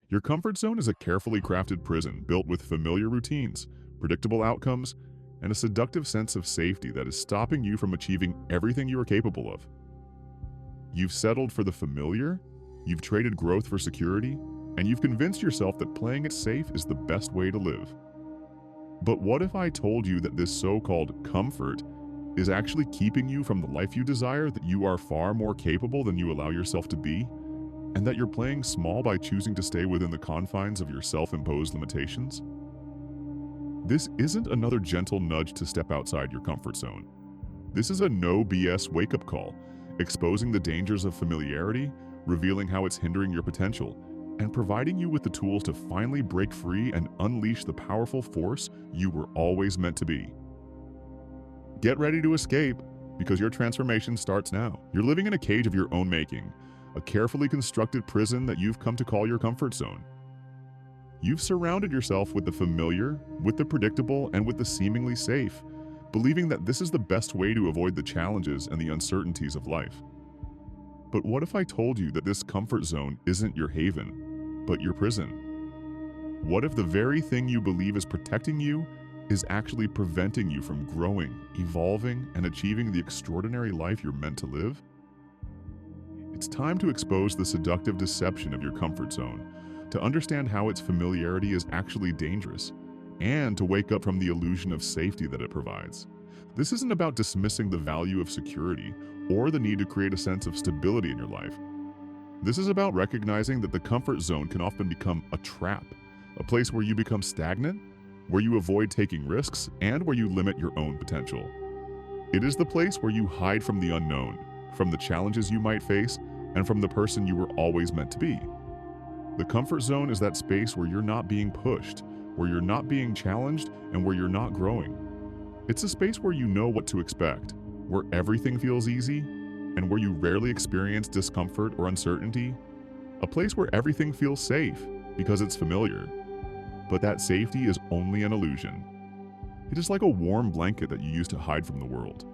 Your comfort zone is a carefully crafted prison built with familiar routines, predictable outcomes, and a seductive sense of safety that is stopping you from achieving everything you are capable of. You've settled for the familiar, you've traded growth for security, and you've convinced yourself that playing it safe is the best way to live. But what if I told you that this so-called comfort is actually keeping you from the life you desire, that you are far more capable than you allow yourself to be, and that you're playing small by choosing to stay within the confines of your self-imposed limitations? This isn't another gentle nudge to step outside your comfort zone. This is a no BS wake-up call, exposing the dangers of familiarity, revealing how it's hindering your potential, and providing you with the tools to finally break free and unleash the powerful force you were always meant to be. Get ready to escape, because your transformation starts now. You're living in a cage of your own making, a carefully constructed prison that you've come to call your comfort zone. You've surrounded yourself with the familiar, with the predictable, and with the seemingly safe, believing that this is the best way to avoid the challenges and the uncertainties of life. But what if I told you that this comfort zone isn't your haven, but your prison? What if the very thing you believe is protecting you is actually preventing you from growing, evolving, and achieving the extraordinary life you're meant to live? It's time to expose the seductive deception of your comfort zone, to understand how its familiarity is actually dangerous, and to wake up from the illusion of safety that it provides. This isn't about dismissing the value of security or the need to create a sense of stability in your life. This is about recognizing that the comfort zone can often become a trap, a place where you become stagnant, where you avoid taking risks, and where you limit your own potential. It is the place where you hide from the unknown, from the challenges you might face, and from the person you were always meant to be. The comfort zone is that space where you're not being pushed, where you're not being challenged, and where you're not growing. It's a space where you know what to expect, where everything feels easy, and where you rarely experience discomfort or uncertainty. A place where everything feels safe because it's familiar. But that safety is only an illusion. It is like a warm blanket that you use to hide from the world.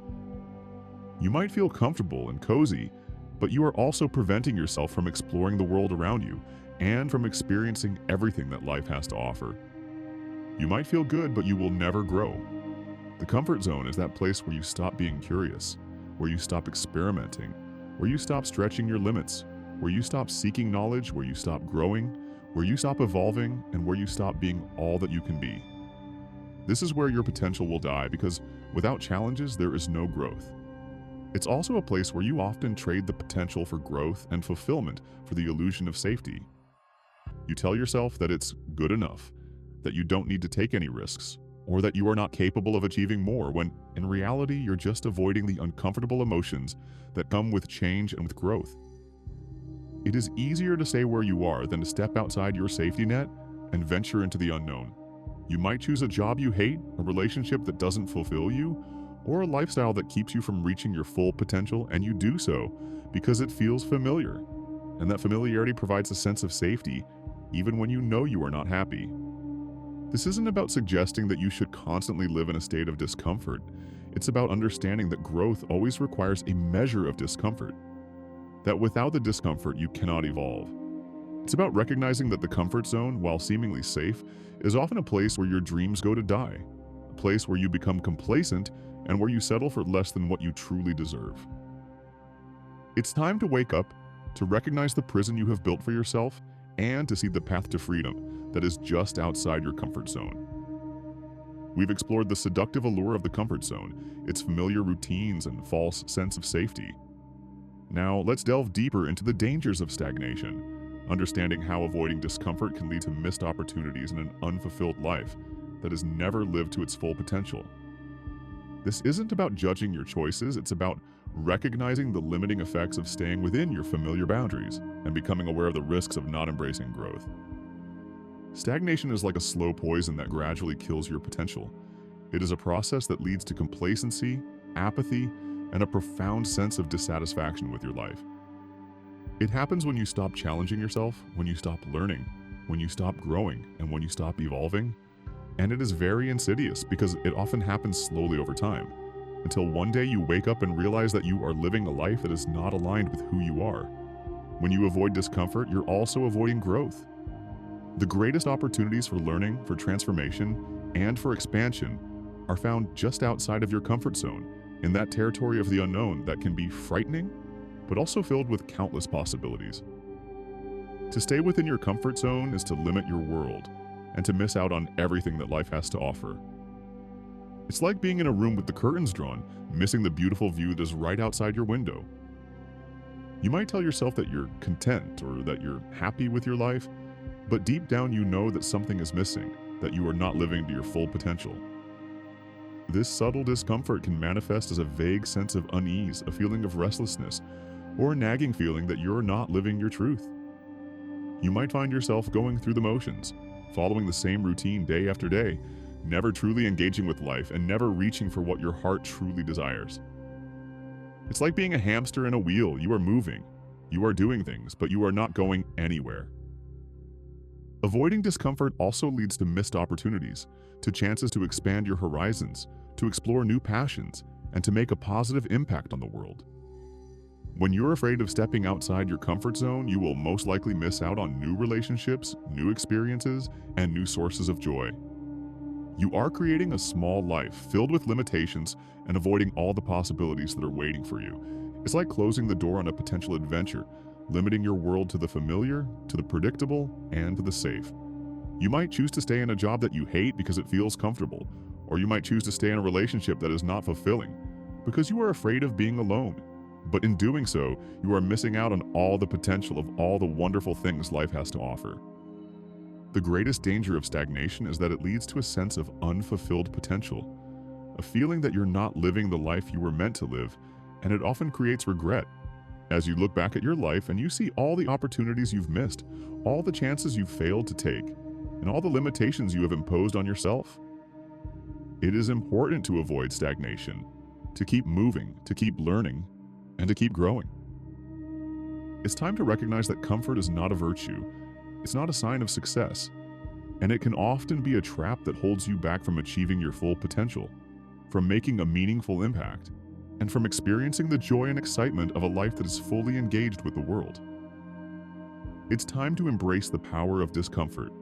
You might feel comfortable and cozy, but you are also preventing yourself from exploring the world around you and from experiencing everything that life has to offer. You might feel good, but you will never grow. The comfort zone is that place where you stop being curious, where you stop experimenting, where you stop stretching your limits, where you stop seeking knowledge, where you stop growing, where you stop evolving, and where you stop being all that you can be. This is where your potential will die, because without challenges, there is no growth. It's also a place where you often trade the potential for growth and fulfillment for the illusion of safety. You tell yourself that it's good enough, that you don't need to take any risks, or that you are not capable of achieving more, when in reality you're just avoiding the uncomfortable emotions that come with change and with growth. It is easier to stay where you are than to step outside your safety net and venture into the unknown. You might choose a job you hate, a relationship that doesn't fulfill you, or a lifestyle that keeps you from reaching your full potential, and you do so because it feels familiar. And that familiarity provides a sense of safety, even when you know you are not happy. This isn't about suggesting that you should constantly live in a state of discomfort. It's about understanding that growth always requires a measure of discomfort, that without the discomfort you cannot evolve. It's about recognizing that the comfort zone, while seemingly safe, is often a place where your dreams go to die, a place where you become complacent and where you settle for less than what you truly deserve. It's time to wake up, to recognize the prison you have built for yourself, and to see the path to freedom that is just outside your comfort zone. We've explored the seductive allure of the comfort zone, its familiar routines and false sense of safety. Now, let's delve deeper into the dangers of stagnation, understanding how avoiding discomfort can lead to missed opportunities in an unfulfilled life that has never lived to its full potential. This isn't about judging your choices, it's about recognizing the limiting effects of staying within your familiar boundaries and becoming aware of the risks of not embracing growth. Stagnation is like a slow poison that gradually kills your potential. It is a process that leads to complacency, apathy, and a profound sense of dissatisfaction with your life. It happens when you stop challenging yourself, when you stop learning, when you stop growing, and when you stop evolving. And it is very insidious because it often happens slowly over time, until one day you wake up and realize that you are living a life that is not aligned with who you are. When you avoid discomfort, you're also avoiding growth. The greatest opportunities for learning, for transformation, and for expansion are found just outside of your comfort zone, in that territory of the unknown that can be frightening, but also filled with countless possibilities. To stay within your comfort zone is to limit your world and to miss out on everything that life has to offer. It's like being in a room with the curtains drawn, missing the beautiful view that is right outside your window. You might tell yourself that you're content or that you're happy with your life, but deep down you know that something is missing, that you are not living to your full potential. This subtle discomfort can manifest as a vague sense of unease, a feeling of restlessness, or a nagging feeling that you're not living your truth. You might find yourself going through the motions, following the same routine day after day, never truly engaging with life and never reaching for what your heart truly desires. It's like being a hamster in a wheel. You are moving, you are doing things, but you are not going anywhere. Avoiding discomfort also leads to missed opportunities, to chances to expand your horizons, to explore new passions, and to make a positive impact on the world. When you're afraid of stepping outside your comfort zone, you will most likely miss out on new relationships, new experiences, and new sources of joy. You are creating a small life filled with limitations and avoiding all the possibilities that are waiting for you. It's like closing the door on a potential adventure, limiting your world to the familiar, to the predictable, and to the safe. You might choose to stay in a job that you hate because it feels comfortable, or you might choose to stay in a relationship that is not fulfilling because you are afraid of being alone. But in doing so, you are missing out on all the potential of all the wonderful things life has to offer. The greatest danger of stagnation is that it leads to a sense of unfulfilled potential, a feeling that you're not living the life you were meant to live, and it often creates regret. As you look back at your life and you see all the opportunities you've missed, all the chances you've failed to take, and all the limitations you have imposed on yourself. It is important to avoid stagnation, to keep moving, to keep learning, and to keep growing. It's time to recognize that comfort is not a virtue, it's not a sign of success, and it can often be a trap that holds you back from achieving your full potential, from making a meaningful impact, and from experiencing the joy and excitement of a life that is fully engaged with the world. It's time to embrace the power of discomfort,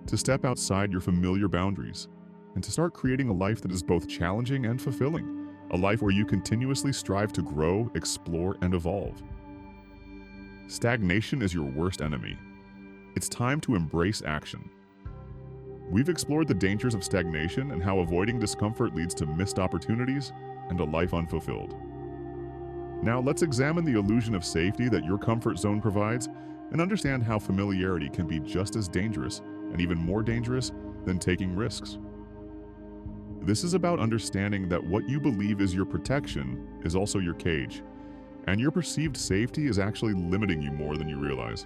to step outside your familiar boundaries, and to start creating a life that is both challenging and fulfilling, a life where you continuously strive to grow, explore, and evolve. Stagnation is your worst enemy. It's time to embrace action. We've explored the dangers of stagnation and how avoiding discomfort leads to missed opportunities and a life unfulfilled. Now let's examine the illusion of safety that your comfort zone provides and understand how familiarity can be just as dangerous and even more dangerous than taking risks. This is about understanding that what you believe is your protection is also your cage, and your perceived safety is actually limiting you more than you realize.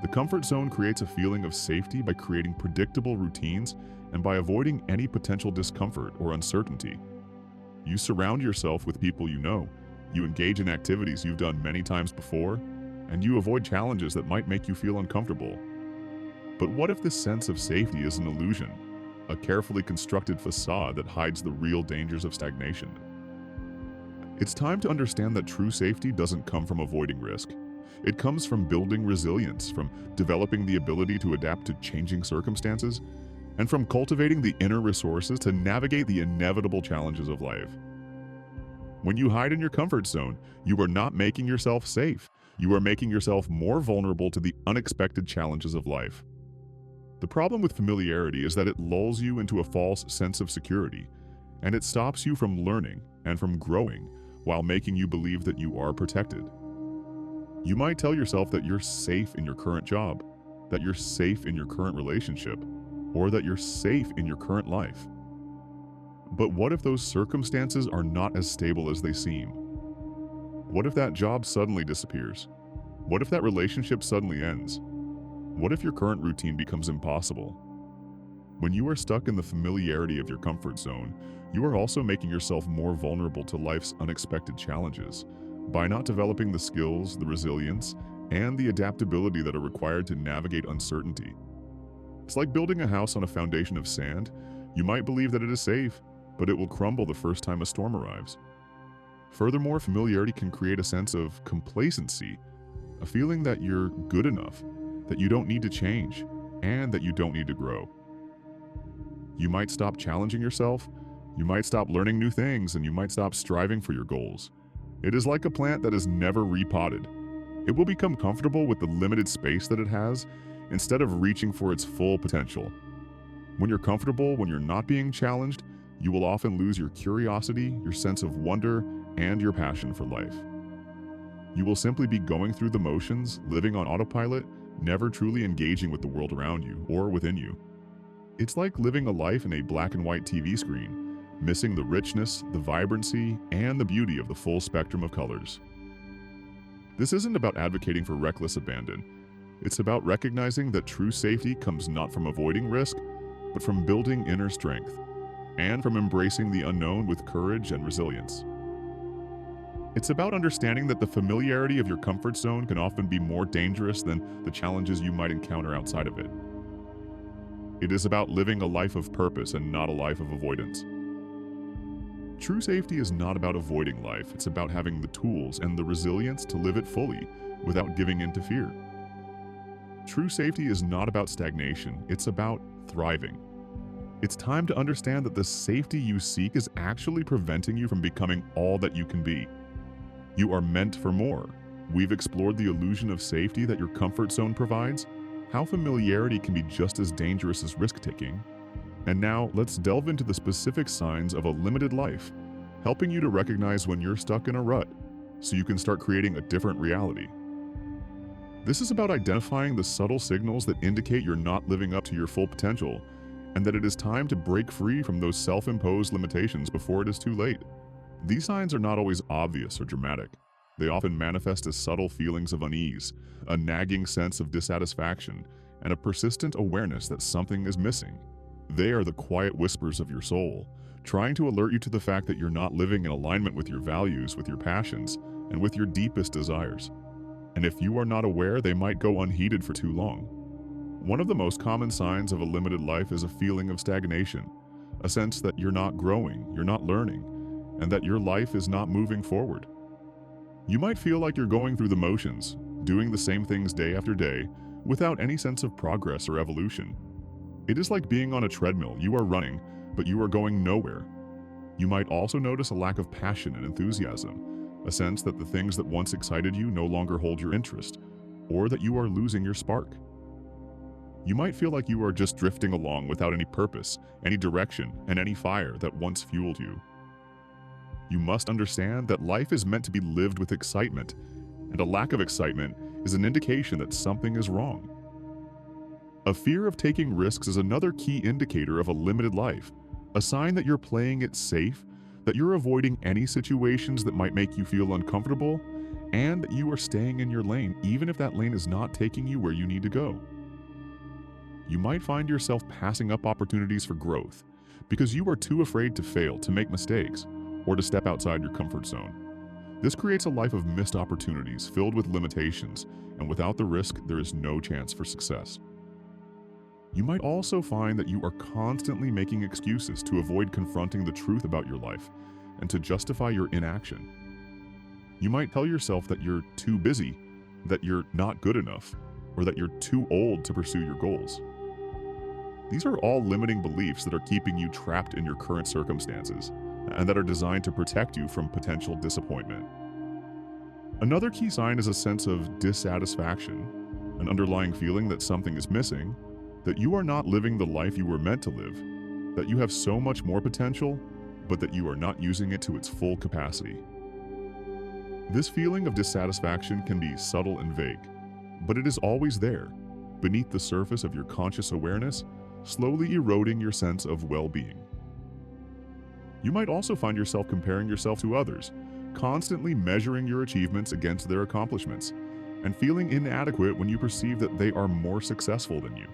The comfort zone creates a feeling of safety by creating predictable routines and by avoiding any potential discomfort or uncertainty. You surround yourself with people you know, you engage in activities you've done many times before, and you avoid challenges that might make you feel uncomfortable. But what if this sense of safety is an illusion, a carefully constructed facade that hides the real dangers of stagnation? It's time to understand that true safety doesn't come from avoiding risk. It comes from building resilience, from developing the ability to adapt to changing circumstances, and from cultivating the inner resources to navigate the inevitable challenges of life. When you hide in your comfort zone, you are not making yourself safe. You are making yourself more vulnerable to the unexpected challenges of life. The problem with familiarity is that it lulls you into a false sense of security, and it stops you from learning and from growing while making you believe that you are protected. You might tell yourself that you're safe in your current job, that you're safe in your current relationship, or that you're safe in your current life. But what if those circumstances are not as stable as they seem? What if that job suddenly disappears? What if that relationship suddenly ends? What if your current routine becomes impossible? When you are stuck in the familiarity of your comfort zone, you are also making yourself more vulnerable to life's unexpected challenges by not developing the skills, the resilience, and the adaptability that are required to navigate uncertainty. It's like building a house on a foundation of sand. You might believe that it is safe, but it will crumble the first time a storm arrives. Furthermore, familiarity can create a sense of complacency, a feeling that you're good enough, that you don't need to change, and that you don't need to grow. You might stop challenging yourself, you might stop learning new things, and you might stop striving for your goals. It is like a plant that is never repotted. It will become comfortable with the limited space that it has instead of reaching for its full potential. When you're comfortable, when you're not being challenged, you will often lose your curiosity, your sense of wonder, and your passion for life. You will simply be going through the motions, living on autopilot, never truly engaging with the world around you or within you. It's like living a life in a black and white TV screen, missing the richness, the vibrancy, and the beauty of the full spectrum of colors. This isn't about advocating for reckless abandon. It's about recognizing that true safety comes not from avoiding risk, but from building inner strength, and from embracing the unknown with courage and resilience. It's about understanding that the familiarity of your comfort zone can often be more dangerous than the challenges you might encounter outside of it. It is about living a life of purpose and not a life of avoidance. True safety is not about avoiding life, it's about having the tools and the resilience to live it fully without giving in to fear. True safety is not about stagnation, it's about thriving. It's time to understand that the safety you seek is actually preventing you from becoming all that you can be. You are meant for more. We've explored the illusion of safety that your comfort zone provides, how familiarity can be just as dangerous as risk-taking, and now let's delve into the specific signs of a limited life, helping you to recognize when you're stuck in a rut, so you can start creating a different reality. This is about identifying the subtle signals that indicate you're not living up to your full potential, and that it is time to break free from those self-imposed limitations before it is too late. These signs are not always obvious or dramatic. They often manifest as subtle feelings of unease, a nagging sense of dissatisfaction, and a persistent awareness that something is missing. They are the quiet whispers of your soul, trying to alert you to the fact that you're not living in alignment with your values, with your passions, and with your deepest desires. And if you are not aware, they might go unheeded for too long. One of the most common signs of a limited life is a feeling of stagnation, a sense that you're not growing, you're not learning, and that your life is not moving forward. You might feel like you're going through the motions, doing the same things day after day, without any sense of progress or evolution. It is like being on a treadmill. You are running, but you are going nowhere. You might also notice a lack of passion and enthusiasm, a sense that the things that once excited you no longer hold your interest, or that you are losing your spark. You might feel like you are just drifting along without any purpose, any direction, and any fire that once fueled you. You must understand that life is meant to be lived with excitement, and a lack of excitement is an indication that something is wrong. A fear of taking risks is another key indicator of a limited life, a sign that you're playing it safe, that you're avoiding any situations that might make you feel uncomfortable, and that you are staying in your lane even if that lane is not taking you where you need to go. You might find yourself passing up opportunities for growth because you are too afraid to fail, to make mistakes, or to step outside your comfort zone. This creates a life of missed opportunities filled with limitations, and without the risk, there is no chance for success. You might also find that you are constantly making excuses to avoid confronting the truth about your life and to justify your inaction. You might tell yourself that you're too busy, that you're not good enough, or that you're too old to pursue your goals. These are all limiting beliefs that are keeping you trapped in your current circumstances and that are designed to protect you from potential disappointment. Another key sign is a sense of dissatisfaction, an underlying feeling that something is missing, that you are not living the life you were meant to live, that you have so much more potential, but that you are not using it to its full capacity. This feeling of dissatisfaction can be subtle and vague, but it is always there, beneath the surface of your conscious awareness, slowly eroding your sense of well-being. You might also find yourself comparing yourself to others, constantly measuring your achievements against their accomplishments, and feeling inadequate when you perceive that they are more successful than you.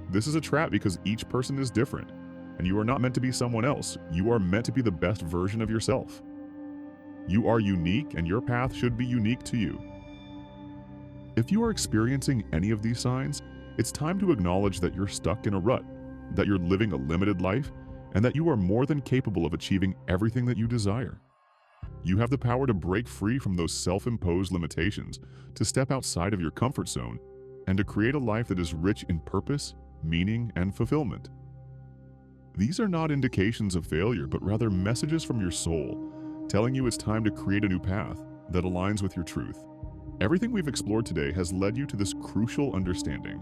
This is a trap because each person is different, and you are not meant to be someone else. You are meant to be the best version of yourself. You are unique, and your path should be unique to you. If you are experiencing any of these signs, it's time to acknowledge that you're stuck in a rut, that you're living a limited life, and that you are more than capable of achieving everything that you desire. You have the power to break free from those self-imposed limitations, to step outside of your comfort zone, and to create a life that is rich in purpose, meaning, and fulfillment. These are not indications of failure, but rather messages from your soul, telling you it's time to create a new path that aligns with your truth. Everything we've explored today has led you to this crucial understanding.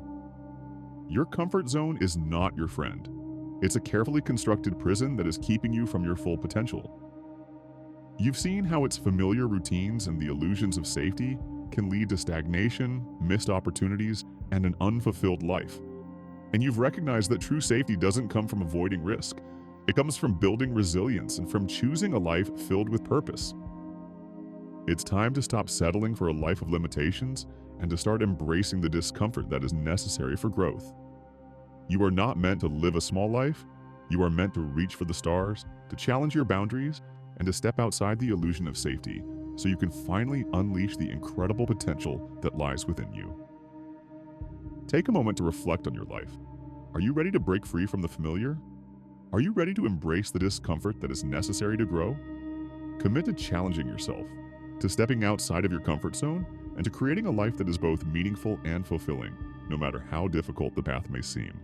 Your comfort zone is not your friend. It's a carefully constructed prison that is keeping you from your full potential. You've seen how its familiar routines and the illusions of safety can lead to stagnation, missed opportunities, and an unfulfilled life. And you've recognized that true safety doesn't come from avoiding risk. It comes from building resilience and from choosing a life filled with purpose. It's time to stop settling for a life of limitations and to start embracing the discomfort that is necessary for growth. You are not meant to live a small life. You are meant to reach for the stars, to challenge your boundaries, and to step outside the illusion of safety so you can finally unleash the incredible potential that lies within you. Take a moment to reflect on your life. Are you ready to break free from the familiar? Are you ready to embrace the discomfort that is necessary to grow? Commit to challenging yourself, to stepping outside of your comfort zone, and to creating a life that is both meaningful and fulfilling, no matter how difficult the path may seem.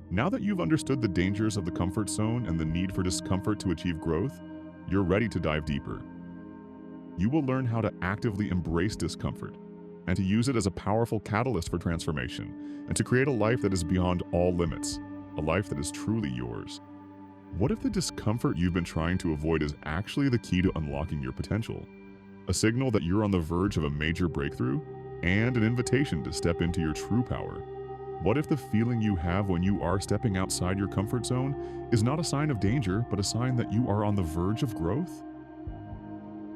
Now that you've understood the dangers of the comfort zone and the need for discomfort to achieve growth, you're ready to dive deeper. You will learn how to actively embrace discomfort and to use it as a powerful catalyst for transformation and to create a life that is beyond all limits, a life that is truly yours. What if the discomfort you've been trying to avoid is actually the key to unlocking your potential? A signal that you're on the verge of a major breakthrough and an invitation to step into your true power. What if the feeling you have when you are stepping outside your comfort zone is not a sign of danger, but a sign that you are on the verge of growth?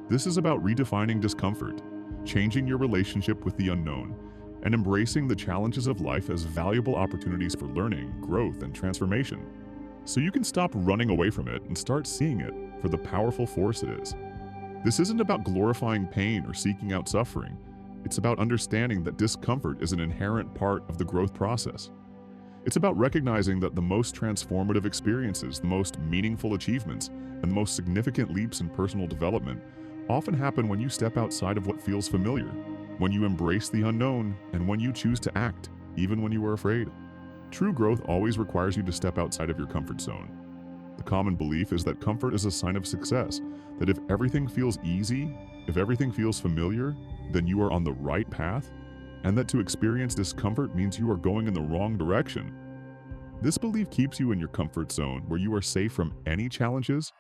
This is about redefining discomfort, changing your relationship with the unknown, and embracing the challenges of life as valuable opportunities for learning, growth, and transformation. So you can stop running away from it and start seeing it for the powerful force it is. This isn't about glorifying pain or seeking out suffering. It's about understanding that discomfort is an inherent part of the growth process. It's about recognizing that the most transformative experiences, the most meaningful achievements, and the most significant leaps in personal development often happen when you step outside of what feels familiar, when you embrace the unknown, and when you choose to act, even when you are afraid. True growth always requires you to step outside of your comfort zone. The common belief is that comfort is a sign of success, that if everything feels easy, if everything feels familiar, then you are on the right path, and that to experience discomfort means you are going in the wrong direction. This belief keeps you in your comfort zone, where you are safe from any challenges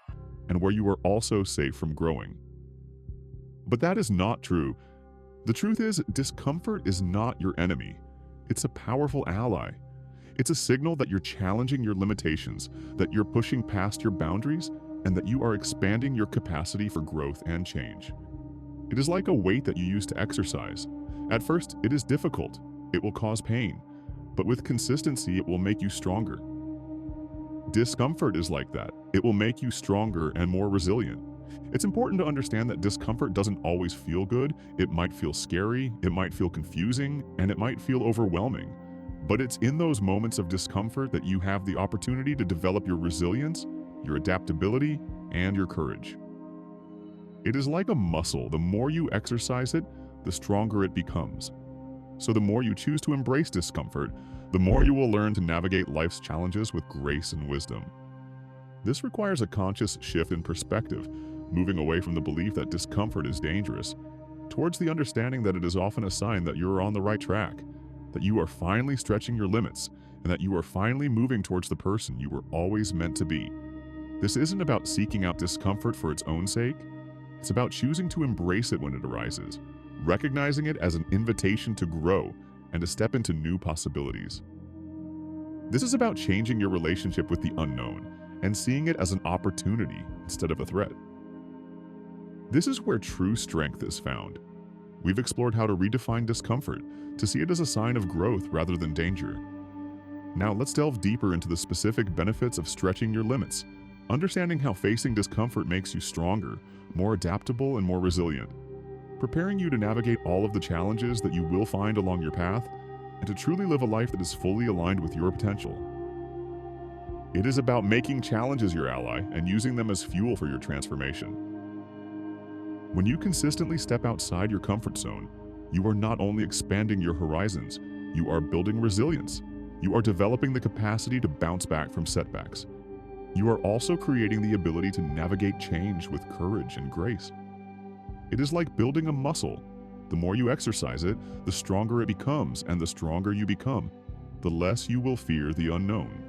and where you are also safe from growing. But that is not true. The truth is, discomfort is not your enemy. It's a powerful ally. It's a signal that you're challenging your limitations, that you're pushing past your boundaries, and that you are expanding your capacity for growth and change. It is like a weight that you use to exercise. At first, it is difficult. It will cause pain. But with consistency, it will make you stronger. Discomfort is like that. It will make you stronger and more resilient. It's important to understand that discomfort doesn't always feel good. It might feel scary, it might feel confusing, and it might feel overwhelming. But it's in those moments of discomfort that you have the opportunity to develop your resilience, your adaptability, and your courage. It is like a muscle. The more you exercise it, the stronger it becomes. So the more you choose to embrace discomfort, the more you will learn to navigate life's challenges with grace and wisdom. This requires a conscious shift in perspective, moving away from the belief that discomfort is dangerous, towards the understanding that it is often a sign that you are on the right track, that you are finally stretching your limits, and that you are finally moving towards the person you were always meant to be. This isn't about seeking out discomfort for its own sake. It's about choosing to embrace it when it arises, recognizing it as an invitation to grow and to step into new possibilities. This is about changing your relationship with the unknown and seeing it as an opportunity instead of a threat. This is where true strength is found. We've explored how to redefine discomfort, to see it as a sign of growth rather than danger. Now let's delve deeper into the specific benefits of stretching your limits, understanding how facing discomfort makes you stronger, more adaptable, and more resilient, preparing you to navigate all of the challenges that you will find along your path, and to truly live a life that is fully aligned with your potential. It is about making challenges your ally and using them as fuel for your transformation. When you consistently step outside your comfort zone, You are not only expanding your horizons, you are building resilience. You are developing the capacity to bounce back from setbacks. You are also creating the ability to navigate change with courage and grace. It is like building a muscle. The more you exercise it, the stronger it becomes, and the stronger you become, the less you will fear the unknown.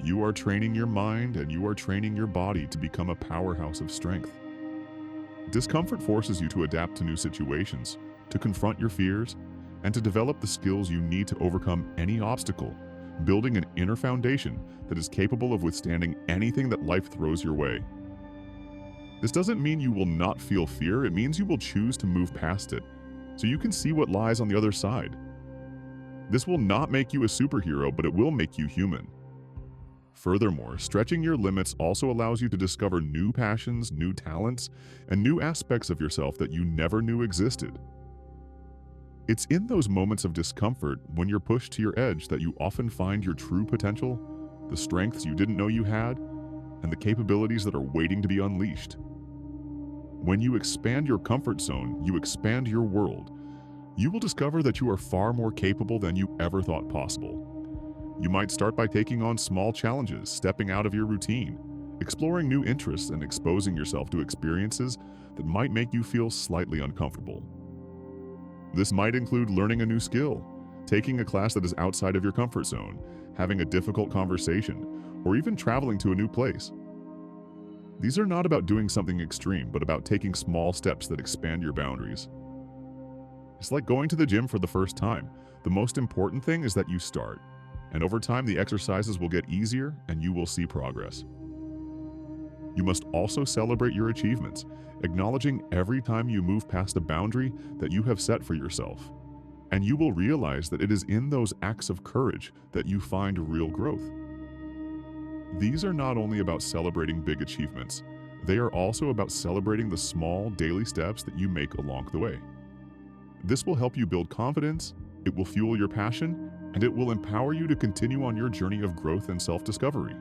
You are training your mind and you are training your body to become a powerhouse of strength. Discomfort forces you to adapt to new situations, to confront your fears, and to develop the skills you need to overcome any obstacle, building an inner foundation that is capable of withstanding anything that life throws your way. This doesn't mean you will not feel fear, it means you will choose to move past it, so you can see what lies on the other side. This will not make you a superhero, but it will make you human. Furthermore, stretching your limits also allows you to discover new passions, new talents, and new aspects of yourself that you never knew existed. It's in those moments of discomfort, when you're pushed to your edge, that you often find your true potential, the strengths you didn't know you had, and the capabilities that are waiting to be unleashed. When you expand your comfort zone, you expand your world. You will discover that you are far more capable than you ever thought possible. You might start by taking on small challenges, stepping out of your routine, exploring new interests, and exposing yourself to experiences that might make you feel slightly uncomfortable. This might include learning a new skill, taking a class that is outside of your comfort zone, having a difficult conversation, or even traveling to a new place. These are not about doing something extreme, but about taking small steps that expand your boundaries. It's like going to the gym for the first time. The most important thing is that you start, and over time the exercises will get easier and you will see progress. You must also celebrate your achievements, acknowledging every time you move past a boundary that you have set for yourself. And you will realize that it is in those acts of courage that you find real growth. These are not only about celebrating big achievements, they are also about celebrating the small daily steps that you make along the way. This will help you build confidence, it will fuel your passion, and it will empower you to continue on your journey of growth and self-discovery.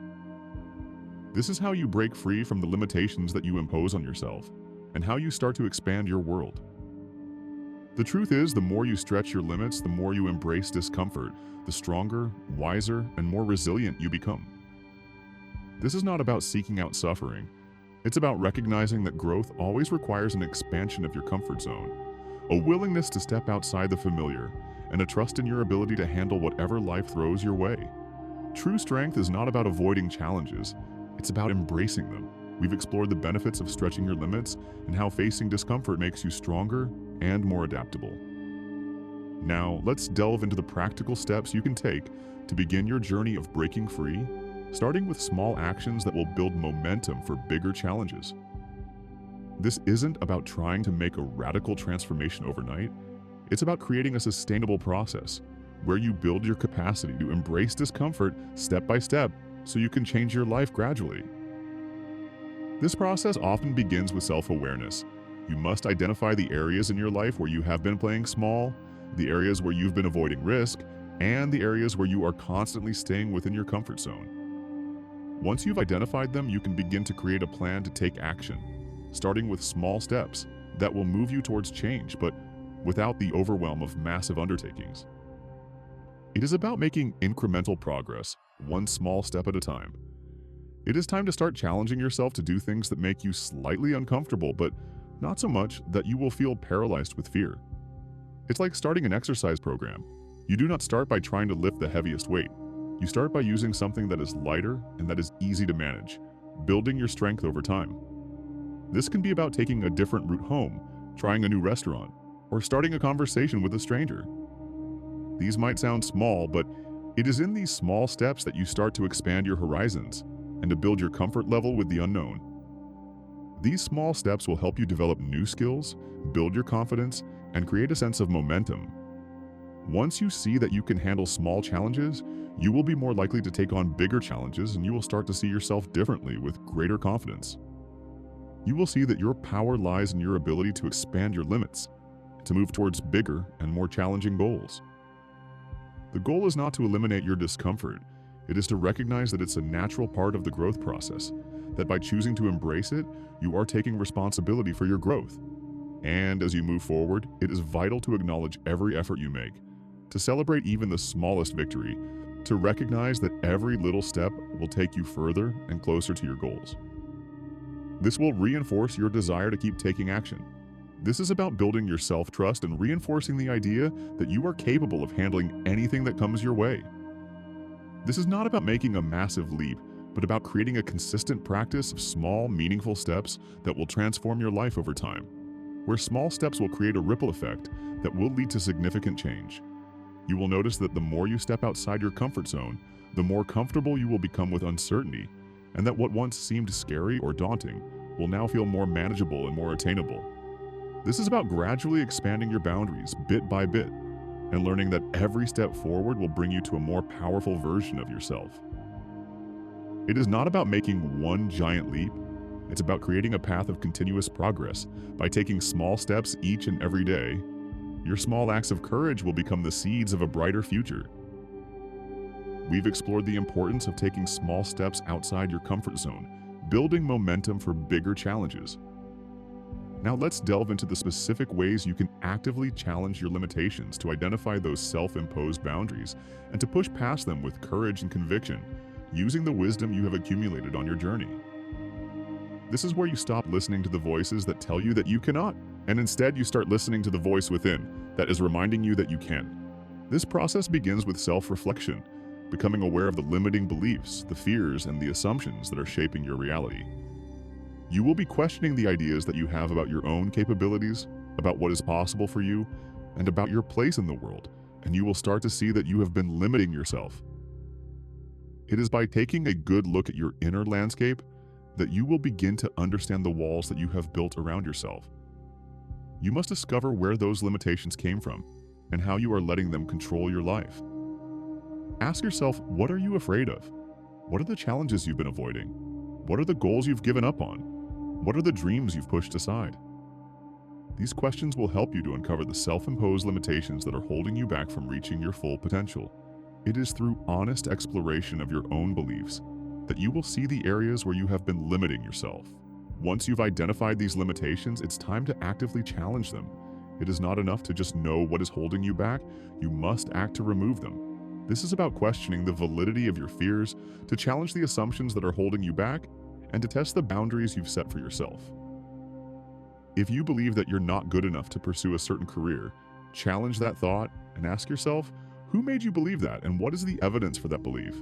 This is how you break free from the limitations that you impose on yourself, and how you start to expand your world. The truth is, the more you stretch your limits, the more you embrace discomfort, the stronger, wiser, and more resilient you become. This is not about seeking out suffering. It's about recognizing that growth always requires an expansion of your comfort zone, a willingness to step outside the familiar, and a trust in your ability to handle whatever life throws your way. True strength is not about avoiding challenges, it's about embracing them. We've explored the benefits of stretching your limits and how facing discomfort makes you stronger and more adaptable. Now, let's delve into the practical steps you can take to begin your journey of breaking free, starting with small actions that will build momentum for bigger challenges. This isn't about trying to make a radical transformation overnight. It's about creating a sustainable process where you build your capacity to embrace discomfort step by step so you can change your life gradually. This process often begins with self-awareness. You must identify the areas in your life where you have been playing small, the areas where you've been avoiding risk, and the areas where you are constantly staying within your comfort zone. Once you've identified them, you can begin to create a plan to take action, starting with small steps that will move you towards change, but without the overwhelm of massive undertakings. It is about making incremental progress, one small step at a time. It is time to start challenging yourself to do things that make you slightly uncomfortable, but not so much that you will feel paralyzed with fear. It's like starting an exercise program. You do not start by trying to lift the heaviest weight. You start by using something that is lighter and that is easy to manage, building your strength over time. This can be about taking a different route home, trying a new restaurant, or starting a conversation with a stranger. These might sound small, but it is in these small steps that you start to expand your horizons and to build your comfort level with the unknown. These small steps will help you develop new skills, build your confidence, and create a sense of momentum. Once you see that you can handle small challenges, you will be more likely to take on bigger challenges, and you will start to see yourself differently with greater confidence. You will see that your power lies in your ability to expand your limits, to move towards bigger and more challenging goals. The goal is not to eliminate your discomfort. It is to recognize that it's a natural part of the growth process, that by choosing to embrace it, you are taking responsibility for your growth. And as you move forward, it is vital to acknowledge every effort you make, to celebrate even the smallest victory, to recognize that every little step will take you further and closer to your goals. This will reinforce your desire to keep taking action. This is about building your self-trust and reinforcing the idea that you are capable of handling anything that comes your way. This is not about making a massive leap, but about creating a consistent practice of small, meaningful steps that will transform your life over time, where small steps will create a ripple effect that will lead to significant change. You will notice that the more you step outside your comfort zone, the more comfortable you will become with uncertainty, and that what once seemed scary or daunting will now feel more manageable and more attainable. This is about gradually expanding your boundaries bit by bit, and learning that every step forward will bring you to a more powerful version of yourself. It is not about making one giant leap. It's about creating a path of continuous progress by taking small steps each and every day. Your small acts of courage will become the seeds of a brighter future. We've explored the importance of taking small steps outside your comfort zone, building momentum for bigger challenges. Now let's delve into the specific ways you can actively challenge your limitations to identify those self-imposed boundaries and to push past them with courage and conviction, using the wisdom you have accumulated on your journey. This is where you stop listening to the voices that tell you that you cannot, and instead you start listening to the voice within that is reminding you that you can. This process begins with self-reflection, becoming aware of the limiting beliefs, the fears, and the assumptions that are shaping your reality. You will be questioning the ideas that you have about your own capabilities, about what is possible for you, and about your place in the world, and you will start to see that you have been limiting yourself. It is by taking a good look at your inner landscape that you will begin to understand the walls that you have built around yourself. You must discover where those limitations came from and how you are letting them control your life. Ask yourself, what are you afraid of? What are the challenges you've been avoiding? What are the goals you've given up on? What are the dreams you've pushed aside? These questions will help you to uncover the self-imposed limitations that are holding you back from reaching your full potential. It is through honest exploration of your own beliefs that you will see the areas where you have been limiting yourself. Once you've identified these limitations, it's time to actively challenge them. It is not enough to just know what is holding you back, you must act to remove them. This is about questioning the validity of your fears, to challenge the assumptions that are holding you back, and to test the boundaries you've set for yourself. If you believe that you're not good enough to pursue a certain career, challenge that thought and ask yourself, who made you believe that and what is the evidence for that belief?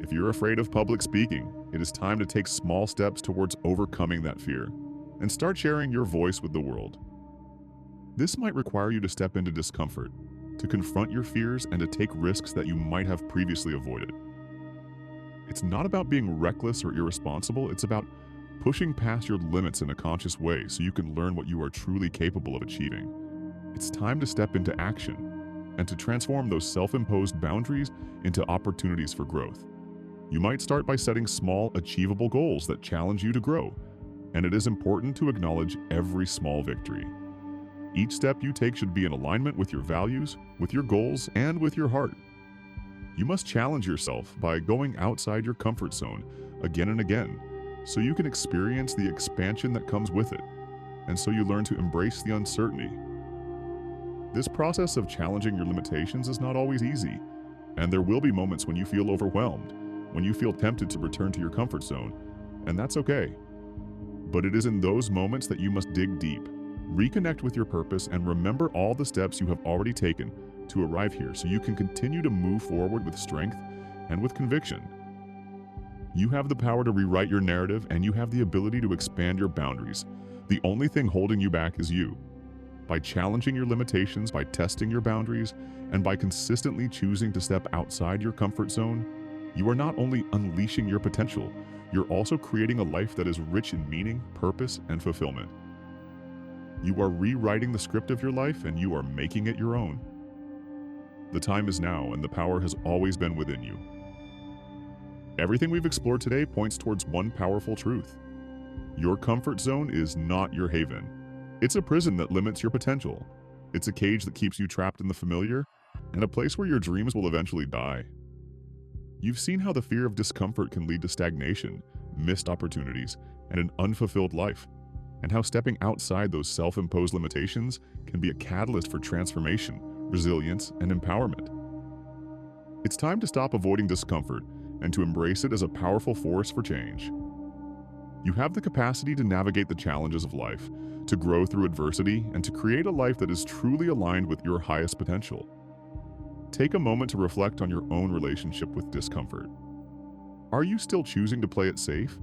If you're afraid of public speaking, it is time to take small steps towards overcoming that fear and start sharing your voice with the world. This might require you to step into discomfort, to confront your fears and to take risks that you might have previously avoided. It's not about being reckless or irresponsible, it's about pushing past your limits in a conscious way so you can learn what you are truly capable of achieving. It's time to step into action and to transform those self-imposed boundaries into opportunities for growth. You might start by setting small, achievable goals that challenge you to grow, and it is important to acknowledge every small victory. Each step you take should be in alignment with your values, with your goals, and with your heart. You must challenge yourself by going outside your comfort zone again and again, so you can experience the expansion that comes with it, and so you learn to embrace the uncertainty. This process of challenging your limitations is not always easy, and there will be moments when you feel overwhelmed, when you feel tempted to return to your comfort zone, and that's okay. But it is in those moments that you must dig deep, reconnect with your purpose, and remember all the steps you have already taken to arrive here so you can continue to move forward with strength and with conviction. You have the power to rewrite your narrative, and you have the ability to expand your boundaries. The only thing holding you back is you. By challenging your limitations, by testing your boundaries, and by consistently choosing to step outside your comfort zone, you are not only unleashing your potential, you're also creating a life that is rich in meaning, purpose, and fulfillment. You are rewriting the script of your life, and you are making it your own. The time is now, and the power has always been within you. Everything we've explored today points towards one powerful truth. Your comfort zone is not your haven. It's a prison that limits your potential. It's a cage that keeps you trapped in the familiar, and a place where your dreams will eventually die. You've seen how the fear of discomfort can lead to stagnation, missed opportunities, and an unfulfilled life. and how stepping outside those self-imposed limitations can be a catalyst for transformation, resilience, and empowerment. It's time to stop avoiding discomfort and to embrace it as a powerful force for change. You have the capacity to navigate the challenges of life, to grow through adversity, and to create a life that is truly aligned with your highest potential. Take a moment to reflect on your own relationship with discomfort. Are you still choosing to play it safe?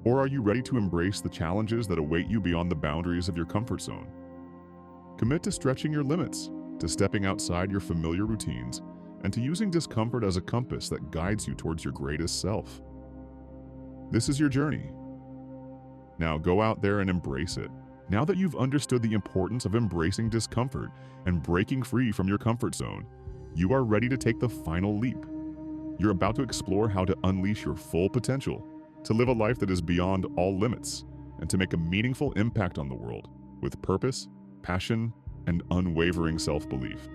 Or are you ready to embrace the challenges that await you beyond the boundaries of your comfort zone? Commit to stretching your limits, to stepping outside your familiar routines, and to using discomfort as a compass that guides you towards your greatest self. This is your journey. Now go out there and embrace it. Now that you've understood the importance of embracing discomfort and breaking free from your comfort zone, you are ready to take the final leap. You're about to explore how to unleash your full potential, to live a life that is beyond all limits, and to make a meaningful impact on the world with purpose, passion, and unwavering self-belief.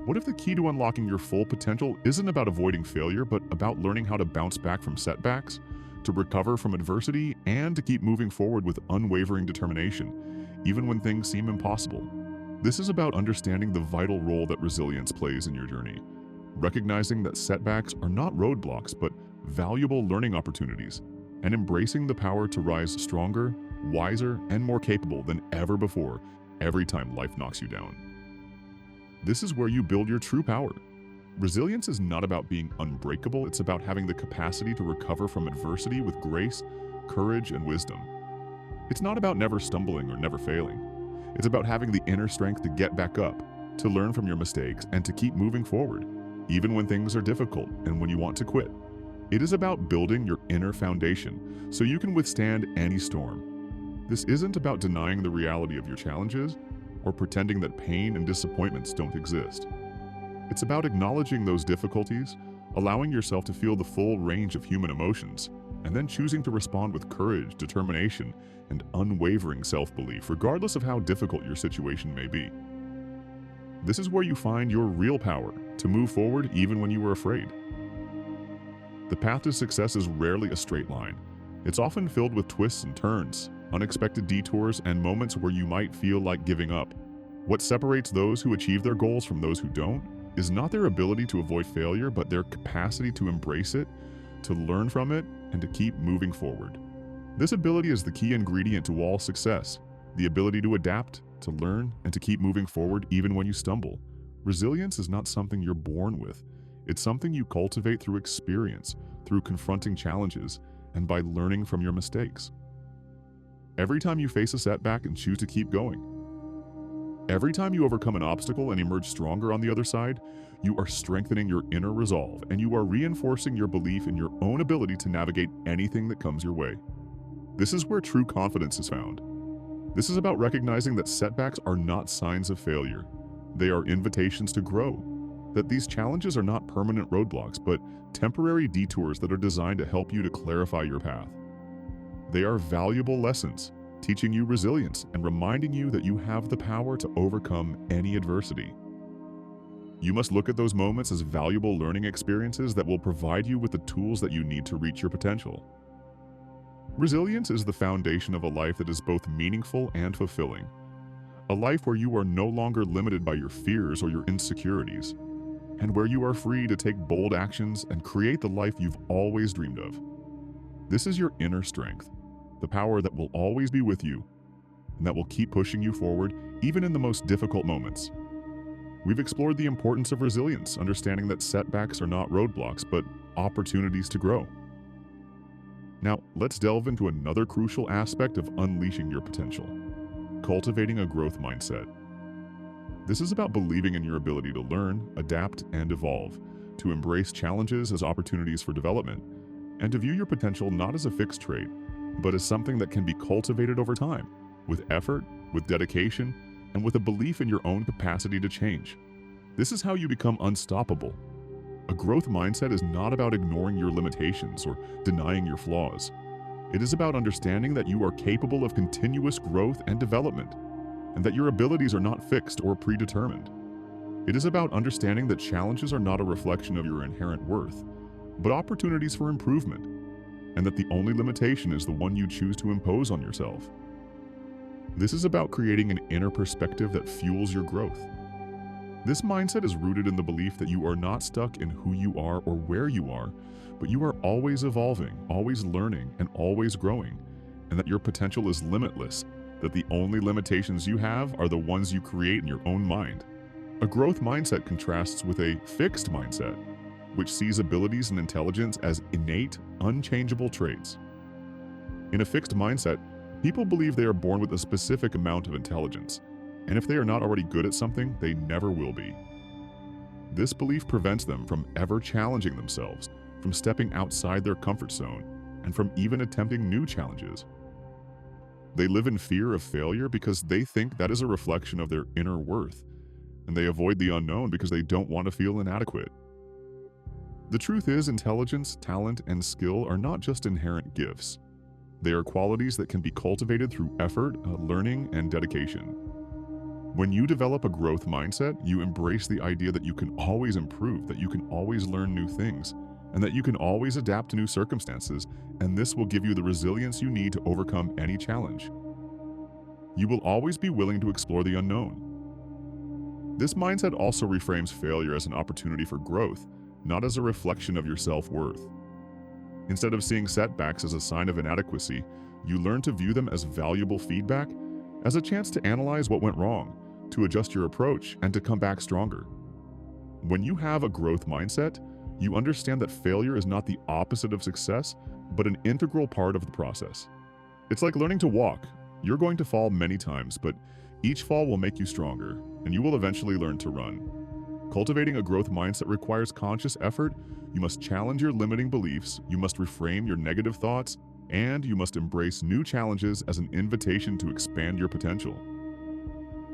What if the key to unlocking your full potential isn't about avoiding failure, but about learning how to bounce back from setbacks, to recover from adversity, and to keep moving forward with unwavering determination, even when things seem impossible? This is about understanding the vital role that resilience plays in your journey, recognizing that setbacks are not roadblocks, but valuable learning opportunities, and embracing the power to rise stronger, wiser, and more capable than ever before every time life knocks you down. This is where you build your true power. Resilience is not about being unbreakable, it's about having the capacity to recover from adversity with grace, courage, and wisdom. It's not about never stumbling or never failing. It's about having the inner strength to get back up, to learn from your mistakes, and to keep moving forward, even when things are difficult and when you want to quit. It is about building your inner foundation so you can withstand any storm. This isn't about denying the reality of your challenges or pretending that pain and disappointments don't exist. It's about acknowledging those difficulties, allowing yourself to feel the full range of human emotions, and then choosing to respond with courage, determination, and unwavering self-belief, regardless of how difficult your situation may be. This is where you find your real power to move forward even when you are afraid. The path to success is rarely a straight line. It's often filled with twists and turns, unexpected detours, and moments where you might feel like giving up. What separates those who achieve their goals from those who don't is not their ability to avoid failure, but their capacity to embrace it, to learn from it, and to keep moving forward. This ability is the key ingredient to all success, the ability to adapt, to learn, and to keep moving forward even when you stumble. Resilience is not something you're born with. It's something you cultivate through experience, through confronting challenges, and by learning from your mistakes. Every time you face a setback and choose to keep going, every time you overcome an obstacle and emerge stronger on the other side, you are strengthening your inner resolve and you are reinforcing your belief in your own ability to navigate anything that comes your way. This is where true confidence is found. This is about recognizing that setbacks are not signs of failure. They are invitations to grow. That these challenges are not permanent roadblocks, but temporary detours that are designed to help you to clarify your path. They are valuable lessons, teaching you resilience and reminding you that you have the power to overcome any adversity. You must look at those moments as valuable learning experiences that will provide you with the tools that you need to reach your potential. Resilience is the foundation of a life that is both meaningful and fulfilling. A life where you are no longer limited by your fears or your insecurities, and where you are free to take bold actions and create the life you've always dreamed of. This is your inner strength, the power that will always be with you, and that will keep pushing you forward even in the most difficult moments. We've explored the importance of resilience, understanding that setbacks are not roadblocks, but opportunities to grow. Now, let's delve into another crucial aspect of unleashing your potential: cultivating a growth mindset. This is about believing in your ability to learn, adapt, and evolve, to embrace challenges as opportunities for development, and to view your potential not as a fixed trait, but as something that can be cultivated over time, with effort, with dedication, and with a belief in your own capacity to change. This is how you become unstoppable. A growth mindset is not about ignoring your limitations or denying your flaws. It is about understanding that you are capable of continuous growth and development, and that your abilities are not fixed or predetermined. It is about understanding that challenges are not a reflection of your inherent worth, but opportunities for improvement, and that the only limitation is the one you choose to impose on yourself. This is about creating an inner perspective that fuels your growth. This mindset is rooted in the belief that you are not stuck in who you are or where you are, but you are always evolving, always learning, and always growing, and that your potential is limitless, that the only limitations you have are the ones you create in your own mind. A growth mindset contrasts with a fixed mindset, which sees abilities and intelligence as innate, unchangeable traits. In a fixed mindset, people believe they are born with a specific amount of intelligence, and if they are not already good at something, they never will be. This belief prevents them from ever challenging themselves, from stepping outside their comfort zone, and from even attempting new challenges. They live in fear of failure because they think that is a reflection of their inner worth, and they avoid the unknown because they don't want to feel inadequate. The truth is, intelligence, talent, and skill are not just inherent gifts. They are qualities that can be cultivated through effort, learning, and dedication. When you develop a growth mindset, you embrace the idea that you can always improve, that you can always learn new things, and that you can always adapt to new circumstances, and this will give you the resilience you need to overcome any challenge. You will always be willing to explore the unknown. This mindset also reframes failure as an opportunity for growth, not as a reflection of your self-worth. Instead of seeing setbacks as a sign of inadequacy, you learn to view them as valuable feedback, as a chance to analyze what went wrong, to adjust your approach, and to come back stronger. When you have a growth mindset, you understand that failure is not the opposite of success, but an integral part of the process. It's like learning to walk. You're going to fall many times, but each fall will make you stronger, and you will eventually learn to run. Cultivating a growth mindset requires conscious effort. You must challenge your limiting beliefs, you must reframe your negative thoughts, and you must embrace new challenges as an invitation to expand your potential.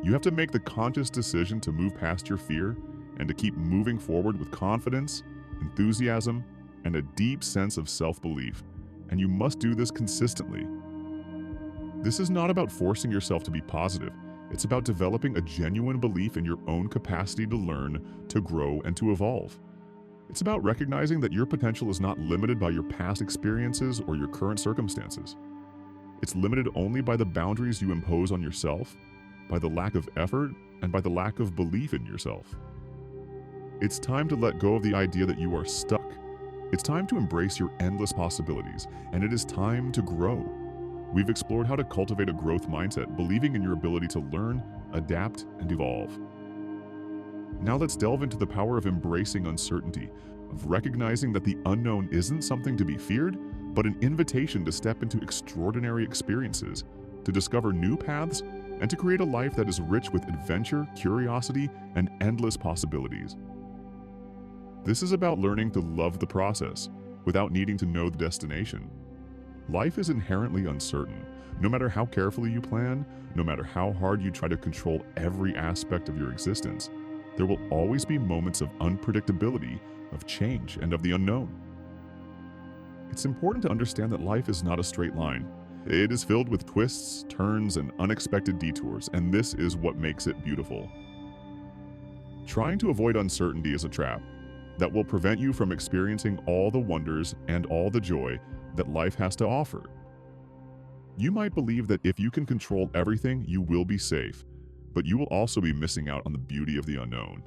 You have to make the conscious decision to move past your fear and to keep moving forward with confidence, enthusiasm, and a deep sense of self-belief, and you must do this consistently. This is not about forcing yourself to be positive. It's about developing a genuine belief in your own capacity to learn, to grow, and to evolve. It's about recognizing that your potential is not limited by your past experiences or your current circumstances. It's limited only by the boundaries you impose on yourself, by the lack of effort, and by the lack of belief in yourself. It's time to let go of the idea that you are stuck. It's time to embrace your endless possibilities, and it is time to grow. We've explored how to cultivate a growth mindset, believing in your ability to learn, adapt, and evolve. Now let's delve into the power of embracing uncertainty, of recognizing that the unknown isn't something to be feared, but an invitation to step into extraordinary experiences, to discover new paths, and to create a life that is rich with adventure, curiosity, and endless possibilities. This is about learning to love the process without needing to know the destination. Life is inherently uncertain. No matter how carefully you plan, no matter how hard you try to control every aspect of your existence, there will always be moments of unpredictability, of change, and of the unknown. It's important to understand that life is not a straight line. It is filled with twists, turns, and unexpected detours, and this is what makes it beautiful. Trying to avoid uncertainty is a trap that will prevent you from experiencing all the wonders and all the joy that life has to offer. You might believe that if you can control everything, you will be safe, but you will also be missing out on the beauty of the unknown.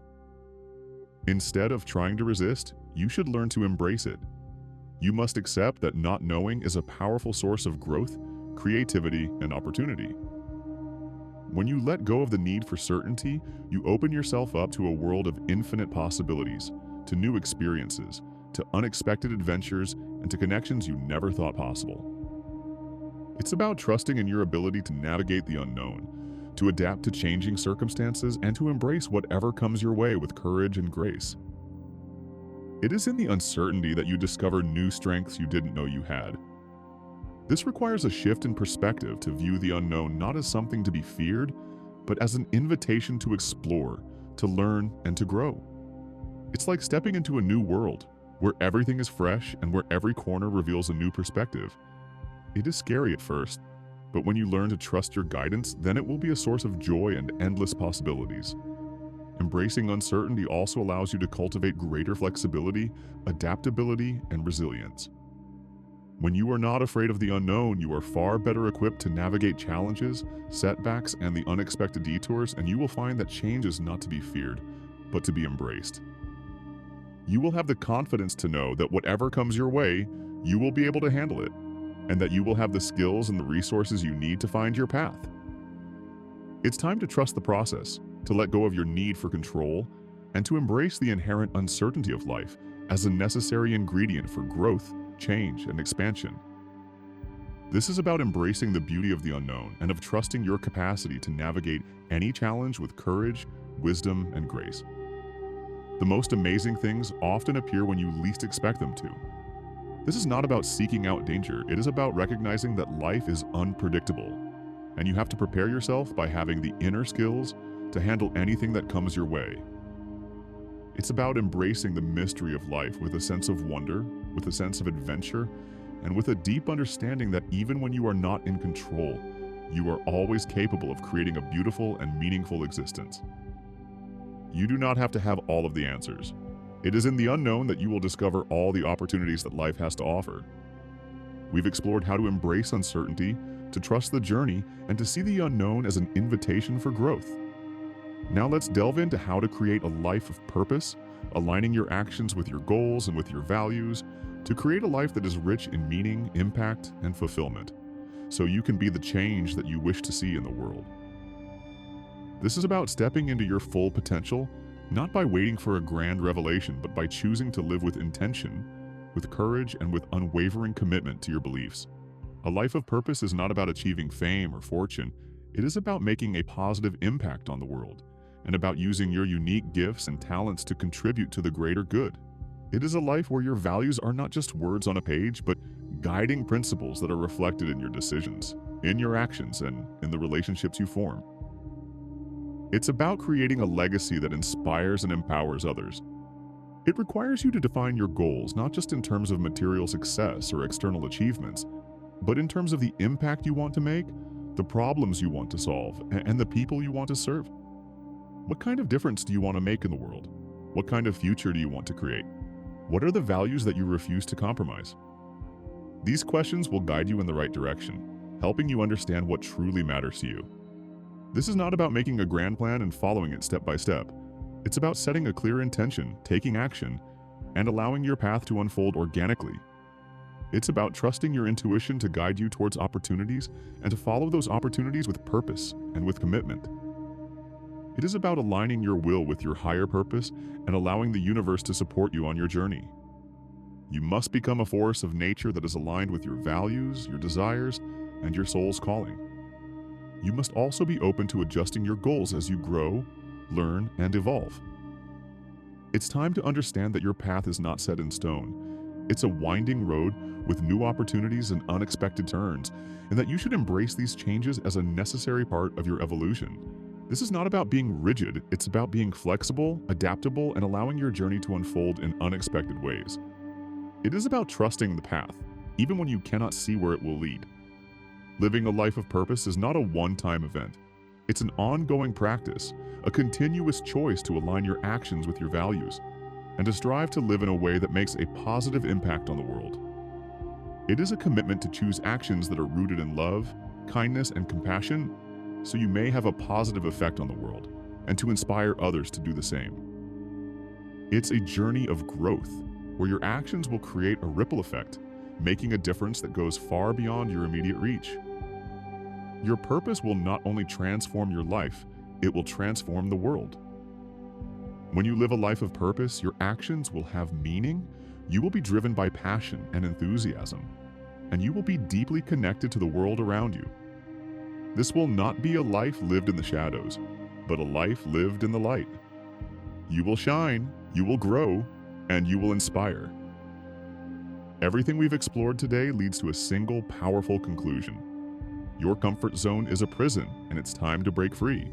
Instead of trying to resist, you should learn to embrace it. You must accept that not knowing is a powerful source of growth, creativity, and opportunity. When you let go of the need for certainty, you open yourself up to a world of infinite possibilities, to new experiences, to unexpected adventures, and to connections you never thought possible. It's about trusting in your ability to navigate the unknown, to adapt to changing circumstances, and to embrace whatever comes your way with courage and grace. It is in the uncertainty that you discover new strengths you didn't know you had. This requires a shift in perspective to view the unknown not as something to be feared, but as an invitation to explore, to learn, and to grow. It's like stepping into a new world, where everything is fresh and where every corner reveals a new perspective. It is scary at first, but when you learn to trust your guidance, then it will be a source of joy and endless possibilities. Embracing uncertainty also allows you to cultivate greater flexibility, adaptability, and resilience. When you are not afraid of the unknown, you are far better equipped to navigate challenges, setbacks, and the unexpected detours, and you will find that change is not to be feared, but to be embraced. You will have the confidence to know that whatever comes your way, you will be able to handle it, and that you will have the skills and the resources you need to find your path. It's time to trust the process, to let go of your need for control, and to embrace the inherent uncertainty of life as a necessary ingredient for growth, change, and expansion. This is about embracing the beauty of the unknown and of trusting your capacity to navigate any challenge with courage, wisdom, and grace. The most amazing things often appear when you least expect them to. This is not about seeking out danger, it is about recognizing that life is unpredictable, and you have to prepare yourself by having the inner skills to handle anything that comes your way. It's about embracing the mystery of life with a sense of wonder, with a sense of adventure, and with a deep understanding that even when you are not in control, you are always capable of creating a beautiful and meaningful existence. You do not have to have all of the answers. It is in the unknown that you will discover all the opportunities that life has to offer. We've explored how to embrace uncertainty, to trust the journey, and to see the unknown as an invitation for growth. Now let's delve into how to create a life of purpose, aligning your actions with your goals and with your values, to create a life that is rich in meaning, impact, and fulfillment, so you can be the change that you wish to see in the world. This is about stepping into your full potential, not by waiting for a grand revelation, but by choosing to live with intention, with courage, and with unwavering commitment to your beliefs. A life of purpose is not about achieving fame or fortune. It is about making a positive impact on the world, and about using your unique gifts and talents to contribute to the greater good. It is a life where your values are not just words on a page, but guiding principles that are reflected in your decisions, in your actions, and in the relationships you form. It's about creating a legacy that inspires and empowers others. It requires you to define your goals, not just in terms of material success or external achievements, but in terms of the impact you want to make, the problems you want to solve, and the people you want to serve. What kind of difference do you want to make in the world? What kind of future do you want to create? What are the values that you refuse to compromise? These questions will guide you in the right direction, helping you understand what truly matters to you. This is not about making a grand plan and following it step by step. It's about setting a clear intention, taking action, and allowing your path to unfold organically. It's about trusting your intuition to guide you towards opportunities and to follow those opportunities with purpose and with commitment. It is about aligning your will with your higher purpose and allowing the universe to support you on your journey. You must become a force of nature that is aligned with your values, your desires, and your soul's calling. You must also be open to adjusting your goals as you grow, learn, and evolve. It's time to understand that your path is not set in stone. It's a winding road with new opportunities and unexpected turns, and that you should embrace these changes as a necessary part of your evolution. This is not about being rigid, it's about being flexible, adaptable, and allowing your journey to unfold in unexpected ways. It is about trusting the path, even when you cannot see where it will lead. Living a life of purpose is not a one-time event. It's an ongoing practice, a continuous choice to align your actions with your values, and to strive to live in a way that makes a positive impact on the world. It is a commitment to choose actions that are rooted in love, kindness, and compassion, so you may have a positive effect on the world, and to inspire others to do the same. It's a journey of growth, where your actions will create a ripple effect, making a difference that goes far beyond your immediate reach. Your purpose will not only transform your life, it will transform the world. When you live a life of purpose, your actions will have meaning, you will be driven by passion and enthusiasm, and you will be deeply connected to the world around you. This will not be a life lived in the shadows, but a life lived in the light. You will shine, you will grow, and you will inspire. Everything we've explored today leads to a single powerful conclusion. Your comfort zone is a prison, and it's time to break free.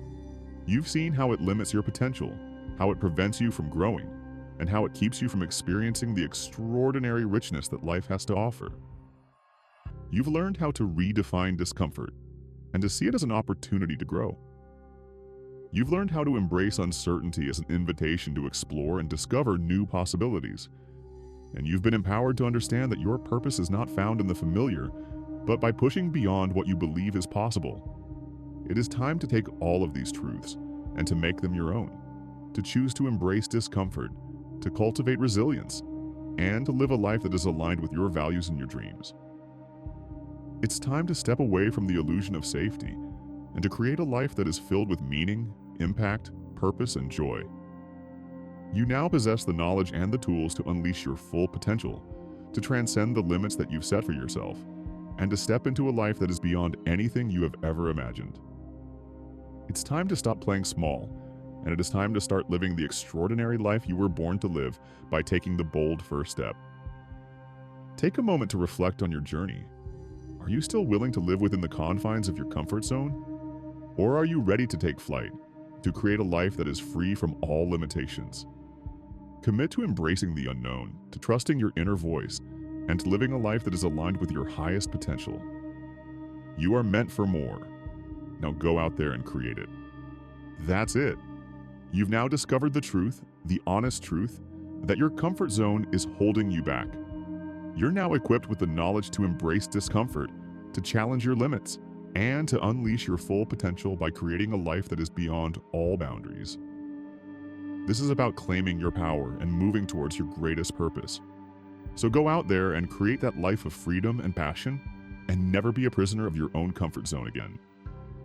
You've seen how it limits your potential, how it prevents you from growing, and how it keeps you from experiencing the extraordinary richness that life has to offer. You've learned how to redefine discomfort and to see it as an opportunity to grow. You've learned how to embrace uncertainty as an invitation to explore and discover new possibilities. And you've been empowered to understand that your purpose is not found in the familiar, but by pushing beyond what you believe is possible. It is time to take all of these truths and to make them your own, to choose to embrace discomfort, to cultivate resilience, and to live a life that is aligned with your values and your dreams. It's time to step away from the illusion of safety and to create a life that is filled with meaning, impact, purpose, and joy. You now possess the knowledge and the tools to unleash your full potential, to transcend the limits that you've set for yourself, and to step into a life that is beyond anything you have ever imagined. It's time to stop playing small, and it is time to start living the extraordinary life you were born to live by taking the bold first step. Take a moment to reflect on your journey. Are you still willing to live within the confines of your comfort zone? Or are you ready to take flight, to create a life that is free from all limitations? Commit to embracing the unknown, to trusting your inner voice, and to living a life that is aligned with your highest potential. You are meant for more. Now go out there and create it. That's it. You've now discovered the truth, the honest truth, that your comfort zone is holding you back. You're now equipped with the knowledge to embrace discomfort, to challenge your limits, and to unleash your full potential by creating a life that is beyond all boundaries. This is about claiming your power and moving towards your greatest purpose. So go out there and create that life of freedom and passion, and never be a prisoner of your own comfort zone again.